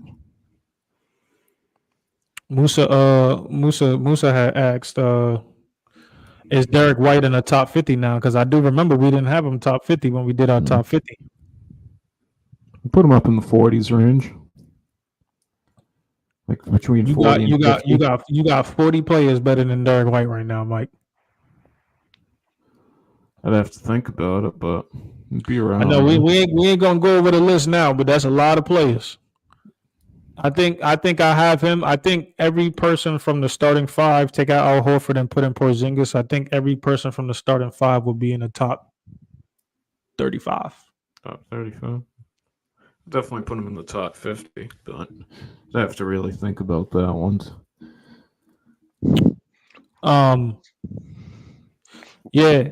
Musa had asked, is Derek White in the top 50 now? Because I do remember we didn't have him top 50 when we did our top 50. Put him up in the 40s range, like between 40 and 50. You got 40 players better than Derek White right now, Mike. I'd have to think about it, but it'd be around. I know we ain't gonna go over the list now, but that's a lot of players. I think I have him. I think every person from the starting 5, take out Al Horford and put in Porzingis. I think every person from the starting 5 will be in the top 35. Top 35. Definitely put him in the top 50, but I have to really think about that one. Yeah,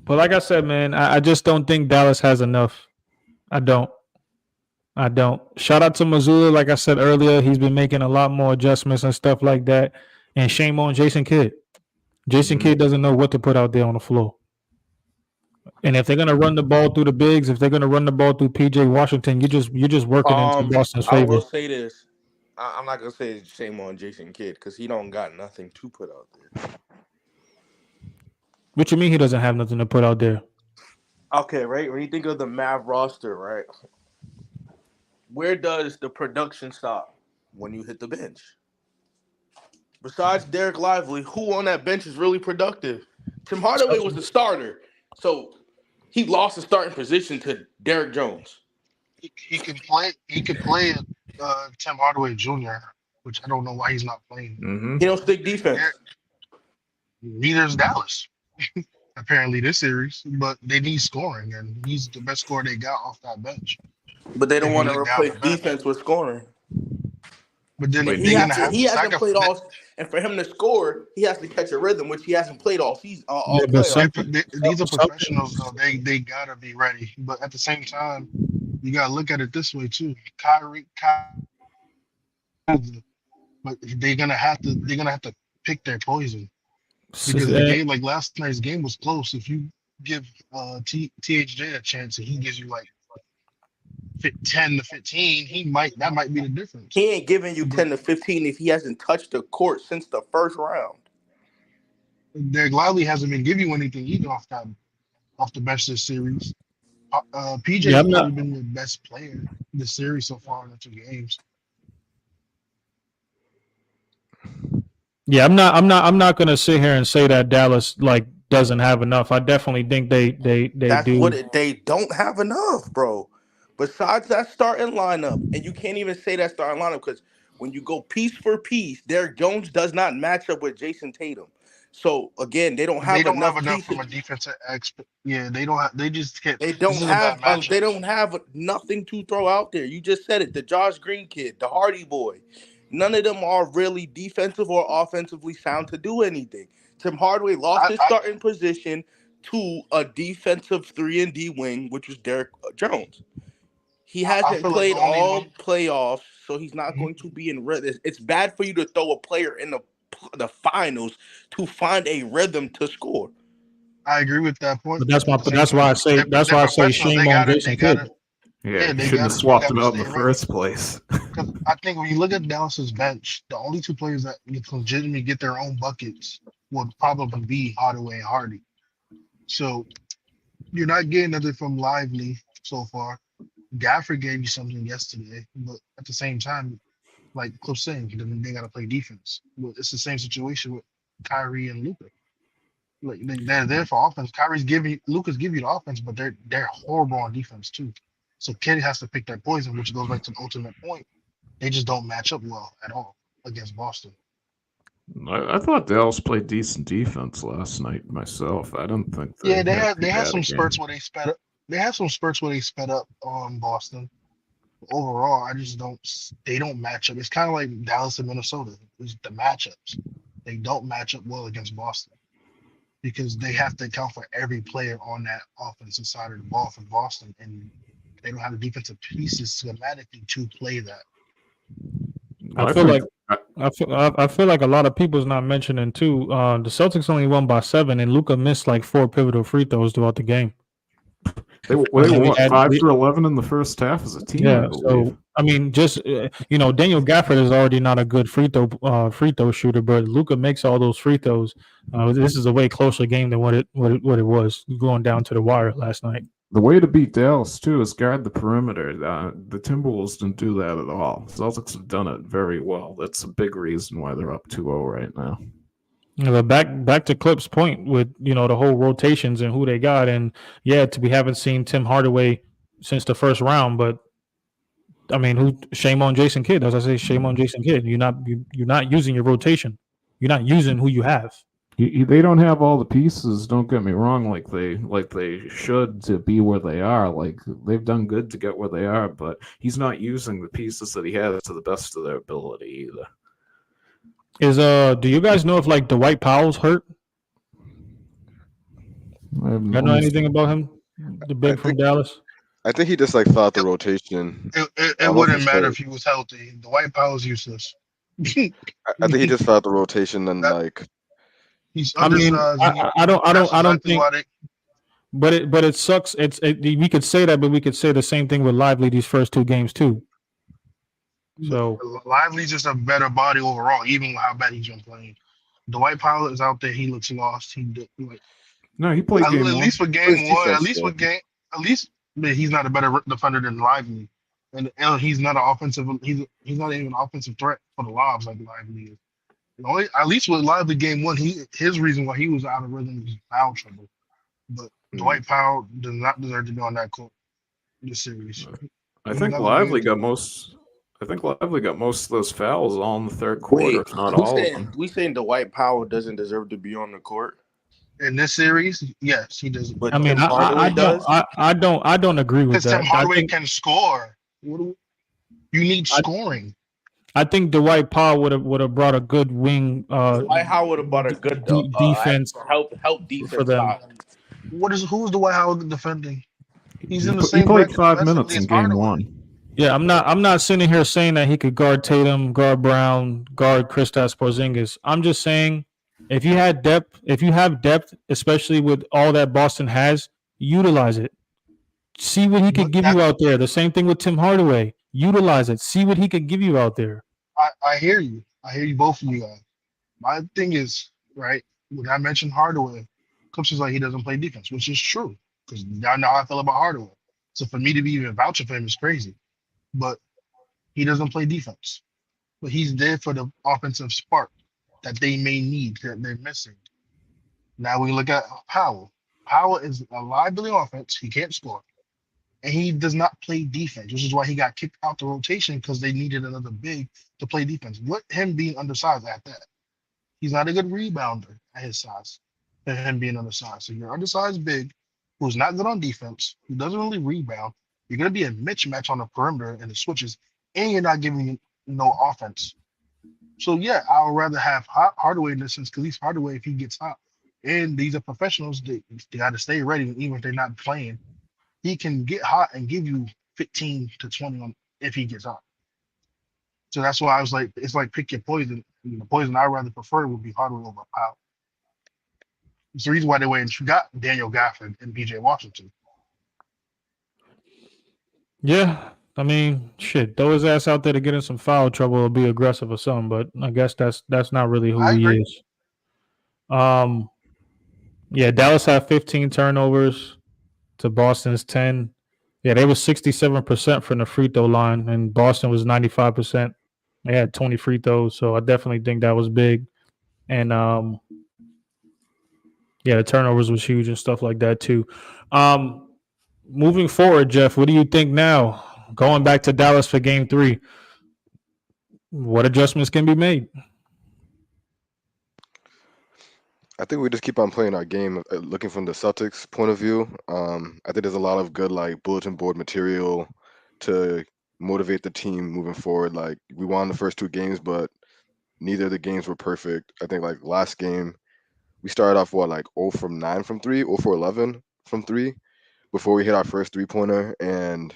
but like I said, man, I just don't think Dallas has enough. I don't. Shout out to Mazzulla. Like I said earlier, he's been making a lot more adjustments and stuff like that. And shame on Jason Kidd. Jason Kidd doesn't know what to put out there on the floor. And if they're gonna run the ball through the bigs, if they're gonna run the ball through PJ Washington, you're just working into Boston's favor. I will say this. I'm not gonna say shame on Jason Kidd because he don't got nothing to put out there. What you mean he doesn't have nothing to put out there? Okay, right. When you think of the Mav roster, right, where does the production stop when you hit the bench? Besides Derek Lively, who on that bench is really productive? Tim Hardaway was the starter, so he lost the starting position to Derek Jones. He could play. He could play Tim Hardaway Jr., which I don't know why he's not playing. He don't stick defense. Neither is Dallas. Apparently this series, but they need scoring, and he's the best scorer they got off that bench. But they don't want to replace defense with scoring. But then he hasn't played all, and for him to score, he has to catch a rhythm, which he hasn't played all season. These are professionals, though. They gotta be ready. But at the same time, you gotta look at it this way too. Kyrie, but they're gonna have to pick their poison. Because the game, like last night's game, was close. If you give THJ a chance and he gives you like 10 to 15, that might be the difference. He ain't giving you 10 to 15 if he hasn't touched the court since the first round. Derek Lively hasn't been giving you anything either off the bench this series. PJ has probably been the best player this series so far in the 2 games. Yeah, I'm not gonna sit here and say that Dallas doesn't have enough. I definitely think they That's do. They don't have enough, bro. Besides that starting lineup, and you can't even say that starting lineup because when you go piece for piece, Derek Jones does not match up with Jason Tatum. So again, they don't have enough from a defensive expert. Yeah, they don't have. They just can't. They don't have nothing to throw out there. You just said it. The Josh Green kid, the Hardy boy. None of them are really defensive or offensively sound to do anything. Tim Hardaway lost his starting position to a defensive 3-and-D wing, which was Derek Jones. He hasn't played all playoffs, so he's not going to be in rhythm. It's bad for you to throw a player in the finals to find a rhythm to score. I agree with that point. But that's why I say shame on Jason Kidd. Yeah, they shouldn't have swapped him out in the first place. I think when you look at Dallas's bench, the only 2 players that can legitimately get their own buckets would probably be Hardaway and Hardy. So you're not getting nothing from Lively so far. Gafford gave you something yesterday, but at the same time, like Cliff saying, then they got to play defense. Well, it's the same situation with Kyrie and Luka. Like they're there for offense. Luka's give you the offense, but they're horrible on defense too. So Kenny has to pick their poison, which goes back to the ultimate point. They just don't match up well at all against Boston. I thought Dallas played decent defense last night myself. I don't think Yeah, they had they had some a spurts game. where they sped up. They have some spurts where they sped up on Boston. Overall, I just don't. They don't match up. It's kind of like Dallas and Minnesota. It's the matchups. They don't match up well against Boston because they have to account for every player on that offensive side of the ball for Boston, and they don't have the defensive pieces schematically to play that. I feel like I feel like a lot of people's not mentioning too. The Celtics only won by 7, and Luka missed like 4 pivotal free throws throughout the game. They were what, 5 for 11 in the first half as a team. Yeah, I believe. so I mean, just Daniel Gafford is already not a good free throw shooter, but Luka makes all those free throws. This is a way closer game than what it was going down to the wire last night. The way to beat Dallas too is guard the perimeter. The Timberwolves didn't do that at all. Celtics have done it very well. That's a big reason why they're up 2-0 right now. But back to Clip's point with the whole rotations and who they got, and we haven't seen Tim Hardaway since the first round, but I mean, shame on Jason Kidd. As I say, shame on Jason Kidd. You're not using your rotation. You're not using who you have. They don't have all the pieces. Don't get me wrong, like they should to be where they are. Like they've done good to get where they are, but he's not using the pieces that he has to the best of their ability either. Do you guys know if like Dwight Powell's hurt? I know anything about him? The big from Dallas. I think he just like thought the rotation. It wouldn't matter if he was healthy. Dwight Powell's useless. I think he just thought the rotation and like. He's undersized. I don't think. But it sucks. We could say that, but we could say the same thing with Lively these first 2 games too. So Lively's just a better body overall, even how bad he's been playing. Dwight Powell is out there. He looks lost. He played at least for game 1. At least he's not a better defender than Lively, and he's not an offensive. He's not even an offensive threat for the lobs like Lively is. At least with Lively game 1, his reason why he was out of rhythm was foul trouble. But Dwight Powell does not deserve to be on that court this series. I think Lively got most of those fouls all in the third quarter, if not all of them. We saying Dwight Powell doesn't deserve to be on the court in this series? Yes, he does. But I mean, I don't agree with that. Because Tim Hardaway can score. You need scoring. I think Dwight Powell would have brought a good wing. Dwight Howard would have brought a good defense help defense for them. Who's Dwight Howard defending? He's in the same. He played 5 minutes in game 1. Yeah, I'm not sitting here saying that he could guard Tatum, guard Brown, guard Kristaps Porzingis. I'm just saying if you have depth, especially with all that Boston has, utilize it. See what he could give you out there. The same thing with Tim Hardaway. Utilize it. See what he could give you out there. I hear you. I hear you, both of you guys. My thing is, right, when I mentioned Hardaway, Clips is like he doesn't play defense, which is true. Because y'all know how I feel about Hardaway. So for me to be even vouching for him is crazy. But he doesn't play defense. But he's there for the offensive spark that they may need, that they're missing. Now we look at Powell. Powell is a liability offense. He can't score. And he does not play defense, which is why he got kicked out the rotation because they needed another big to play defense. With him being undersized at that, he's not a good rebounder at his size, and him being undersized. So you're undersized big, who's not good on defense, who doesn't really rebound. You're going to be a mismatch on the perimeter and the switches, and you're not giving no offense. So, yeah, I would rather have Hardaway in this sense, because at least Hardaway, if he gets hot, and these are professionals, they got to stay ready, even if they're not playing. He can get hot and give you 15 to 20 if he gets hot. So that's why I was like, it's like pick your poison. And the poison I rather prefer would be Hardaway over Powell. It's the reason why they went and got Daniel Gafford and PJ Washington. Yeah, I mean, shit, throw his ass out there to get in some foul trouble or be aggressive or something, but I guess that's not really who he is. Yeah, Dallas had 15 turnovers to Boston's 10. Yeah, they were 67% from the free throw line, and Boston was 95%. They had 20 free throws, so I definitely think that was big. And the turnovers was huge and stuff like that too. Moving forward, Jeff, what do you think now? Going back to Dallas for Game 3, what adjustments can be made? I think we just keep on playing our game, looking from the Celtics point of view. I think there's a lot of good like bulletin board material to motivate the team moving forward. Like we won the first 2 games, but neither of the games were perfect. I think like last game we started off like 0 from 9 from 3, 0 for 11 from 3 before we hit our first 3-pointer, and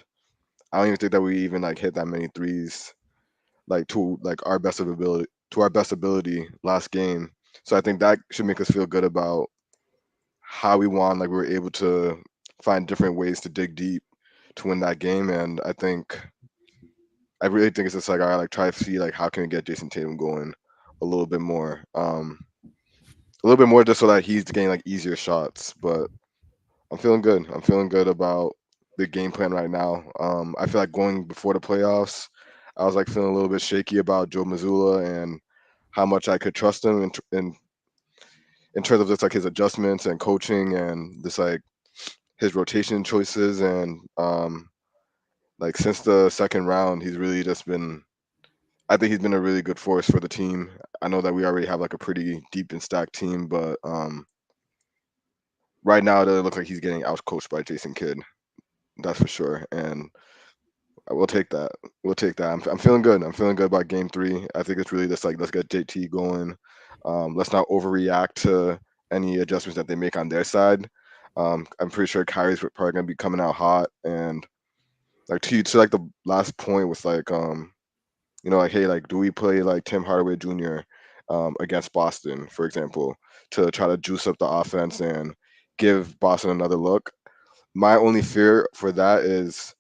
I don't even think that we even like hit that many threes like to like our best ability last game. So I think that should make us feel good about how we won. Like we were able to find different ways to dig deep to win that game, and I really think it's just like all right, like try to see like how can we get Jason Tatum going a little bit more, just so that he's getting like easier shots. But I'm feeling good. I'm feeling good about the game plan right now. I feel like going before the playoffs, I was like feeling a little bit shaky about Joe Mazzulla and how much I could trust him in terms of just like his adjustments and coaching and just like his rotation choices. And like since the second round, he's really just been. I think he's been a really good force for the team. I know that we already have like a pretty deep and stacked team, but right now it looks like he's getting outcoached by Jason Kidd. That's for sure, and we'll take that. We'll take that. I'm feeling good. I'm feeling good about Game 3. I think it's really just like let's get JT going. Let's not overreact to any adjustments that they make on their side. I'm pretty sure Kyrie's probably gonna be coming out hot, and like to like the last point was like like hey, like do we play like Tim Hardaway Jr. Against Boston, for example, to try to juice up the offense and give Boston another look. My only fear for that is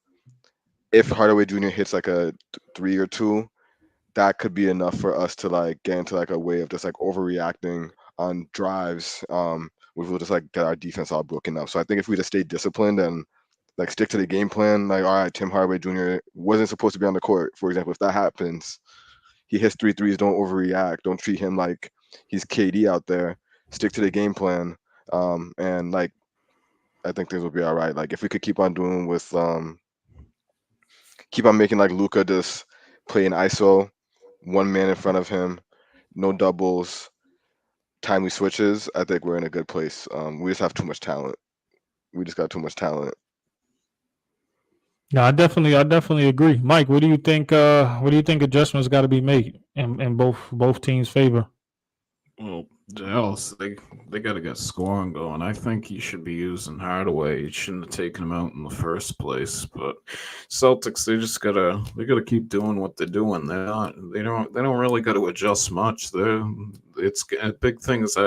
if Hardaway Jr. hits like a 3 or 2, that could be enough for us to like get into like a way of just like overreacting on drives, which will just like get our defense all broken up. So I think if we just stay disciplined and like stick to the game plan, like all right, Tim Hardaway Jr. wasn't supposed to be on the court, for example. If that happens, he hits 3 threes. Don't overreact. Don't treat him like he's KD out there. Stick to the game plan, and like I think things will be all right. Like if we could keep on doing with keep on making like Luka just play an ISO, one man in front of him, no doubles, timely switches. I think we're in a good place. We just have too much talent. We just got too much talent. No, I definitely agree. Mike, what do you think? What do you think adjustments got to be made in both teams' favor? Well, Dallas, they got to get scoring going. I think he should be using Hardaway. He shouldn't have taken him out in the first place. But Celtics, they gotta keep doing what they're doing. They don't really got to adjust much. It's a big thing. Is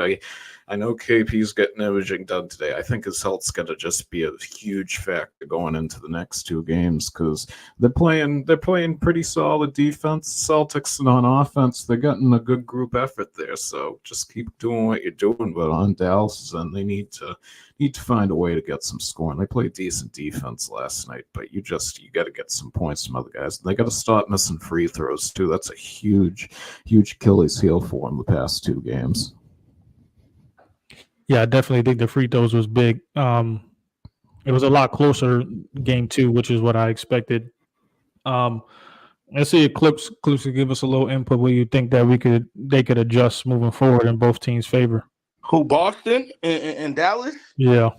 I know KP's getting everything done today. I think his health's got to just be a huge factor going into the next 2 games because they're playing pretty solid defense. Celtics, and on offense, they're getting a good group effort there. So just keep doing what you're doing. But on Dallas, and they need to find a way to get some scoring. They played decent defense last night, but you got to get some points from other guys. They got to stop missing free throws too. That's a huge Achilles heel for them the past 2 games. Yeah, I definitely think the free throws was big. It was a lot closer Game 2, which is what I expected. Let's see if clips could give us a little input where you think that they could adjust moving forward in both teams' favor. Who, Boston and Dallas? Yeah.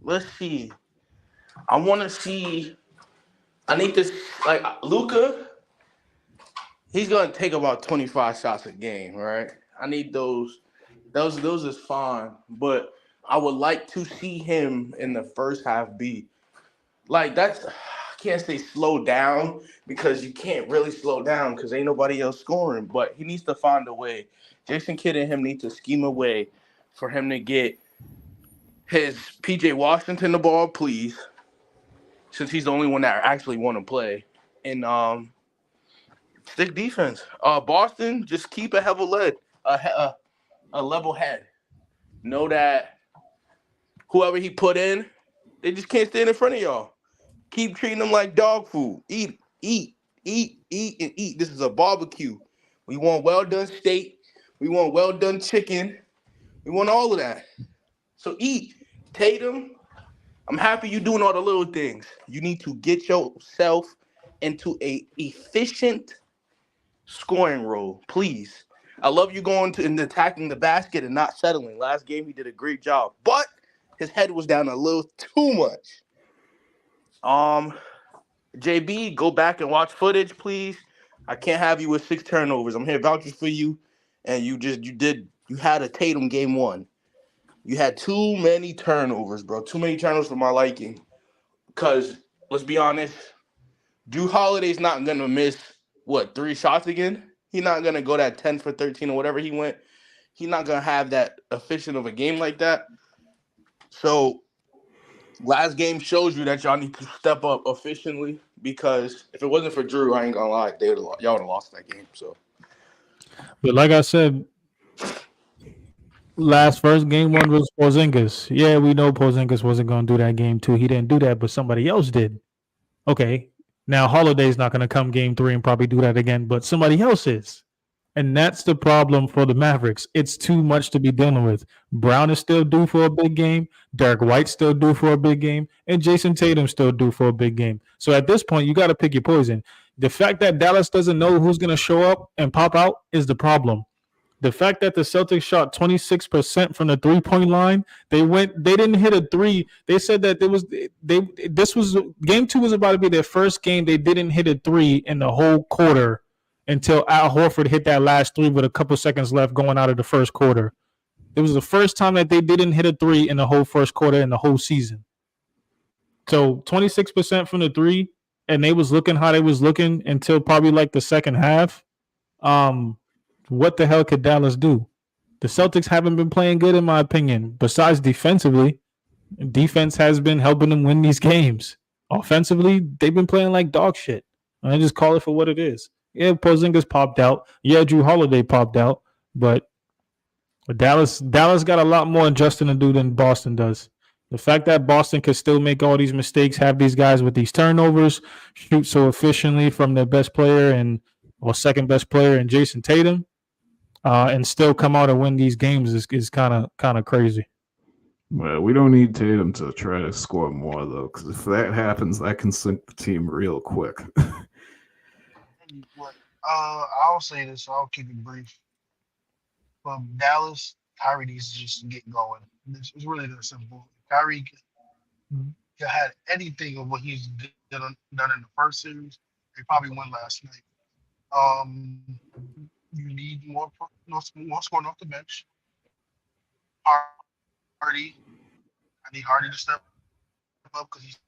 Let's see. I want to see. I need this like Luka. He's gonna take about 25 shots a game, right? I need those. Those is fine, but I would like to see him in the first half be like that's. I can't say slow down because you can't really slow down because ain't nobody else scoring. But he needs to find a way. Jason Kidd and him need to scheme a way for him to get his PJ Washington the ball, please, since he's the only one that actually want to play. And stick defense. Boston, just keep a a level head. Know that whoever he put in, they just can't stand in front of y'all. Keep treating them like dog food. Eat Eat, and eat. This is a barbecue. We want well done steak. We want well done chicken. We want all of that. So eat. Tatum, I'm happy you doing all the little things. You need to get yourself into a efficient scoring role, please. I love you going to and attacking the basket and not settling. Last game he did a great job, but his head was down a little too much. JB, go back and watch footage, please. I can't have you with 6 turnovers. I'm here vouching for you, and you had a Tatum game one. You had too many turnovers, bro. Too many turnovers for my liking. Because let's be honest, Drew Holiday's not gonna miss 3 shots again. He's not gonna go that 10 for 13 or whatever he went. He's not gonna have that efficient of a game like that. So last game shows you that y'all need to step up efficiently because if it wasn't for Drew, I ain't gonna lie, y'all would have lost that game. So, but like I said, first game one was Porzingis. Yeah, we know Porzingis wasn't going to do that game two. He didn't do that, but somebody else did. Okay, now Holiday's not going to come game three and probably do that again, but somebody else is. And that's the problem for the Mavericks. It's too much to be dealing with. Brown is still due for a big game. Derek White's still due for a big game. And Jason Tatum's still due for a big game. So at this point, you got to pick your poison. The fact that Dallas doesn't know who's going to show up and pop out is the problem. The fact that the Celtics shot 26% from the 3-point line, they didn't hit a three. They said that game two was about to be their first game. They didn't hit a three in the whole quarter until Al Horford hit that last three with a couple seconds left going out of the first quarter. It was the first time that they didn't hit a three in the whole first quarter in the whole season. So 26% from the three, and they was looking how they was looking until probably like the second half. What the hell could Dallas do? The Celtics haven't been playing good, in my opinion. Besides defensively, defense has been helping them win these games. Offensively, they've been playing like dog shit. And I just call it for what it is. Yeah, Porzingis popped out. Yeah, Drew Holiday popped out. But Dallas got a lot more adjusting to do than Boston does. The fact that Boston could still make all these mistakes, have these guys with these turnovers, shoot so efficiently from their best player or second best player in Jason Tatum, and still come out and win these games is kind of crazy. Well, we don't need Tatum to try to score more, though, because if that happens, that can sink the team real quick. I'll say this, so I'll keep it brief. For Dallas, Kyrie needs to just get going. It's really that simple. Kyrie had anything of what he's done in the first series, they probably won last night. You need more scoring off the bench. Hardy, I need Hardy to step up because he's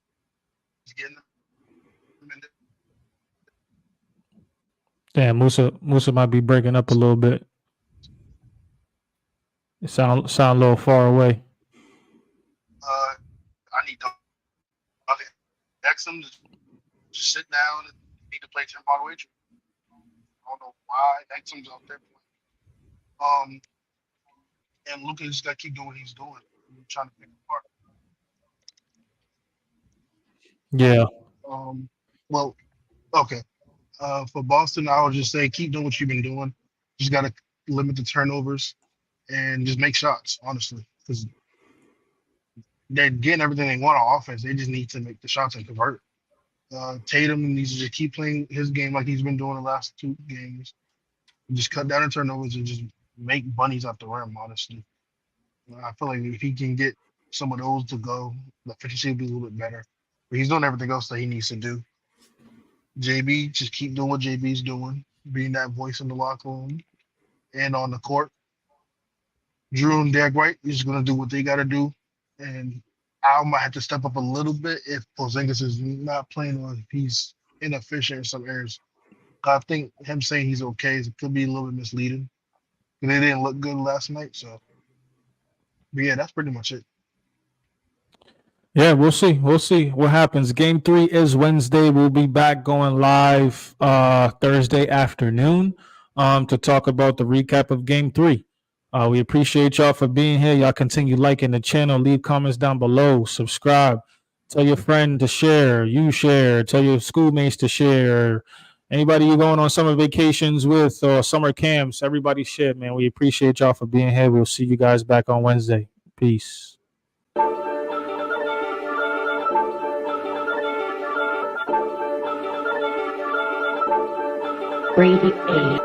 getting them. Damn, Musa might be breaking up a little bit. It sound a little far away. I need Exum to just sit down and need to play Tim Hardaway. I don't know why Exum's out there playing. And Luka just got to keep doing what he's doing. I'm trying to pick him apart. Yeah. Well, okay. For Boston, I would just say keep doing what you've been doing. Just got to limit the turnovers and just make shots, honestly, because they're getting everything they want on offense. They just need to make the shots and convert. Tatum needs to just keep playing his game like he's been doing the last 2 games. Just cut down the turnovers and just make bunnies off the rim, honestly. I feel like if he can get some of those to go, the efficiency will be a little bit better. But he's doing everything else that he needs to do. JB, just keep doing what JB's doing, being that voice in the locker room and on the court. Drew and Derek White is going to do what they got to do. And I might have to step up a little bit if Porzingis is not playing or if he's inefficient in some areas. I think him saying he's okay could be a little bit misleading. They didn't look good last night. But yeah, that's pretty much it. Yeah, we'll see. We'll see what happens. Game 3 is Wednesday. We'll be back going live Thursday afternoon to talk about the recap of Game 3. We appreciate y'all for being here. Y'all continue liking the channel. Leave comments down below. Subscribe. Tell your friend to share. You share. Tell your schoolmates to share. Anybody you going on summer vacations with or summer camps, everybody share, man. We appreciate y'all for being here. We'll see you guys back on Wednesday. Peace. Grade A.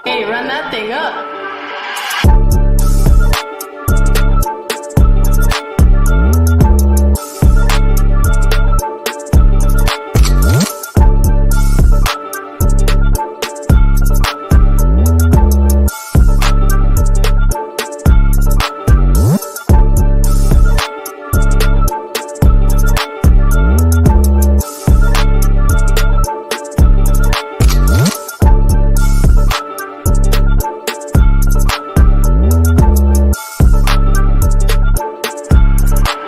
Hey, run that thing up.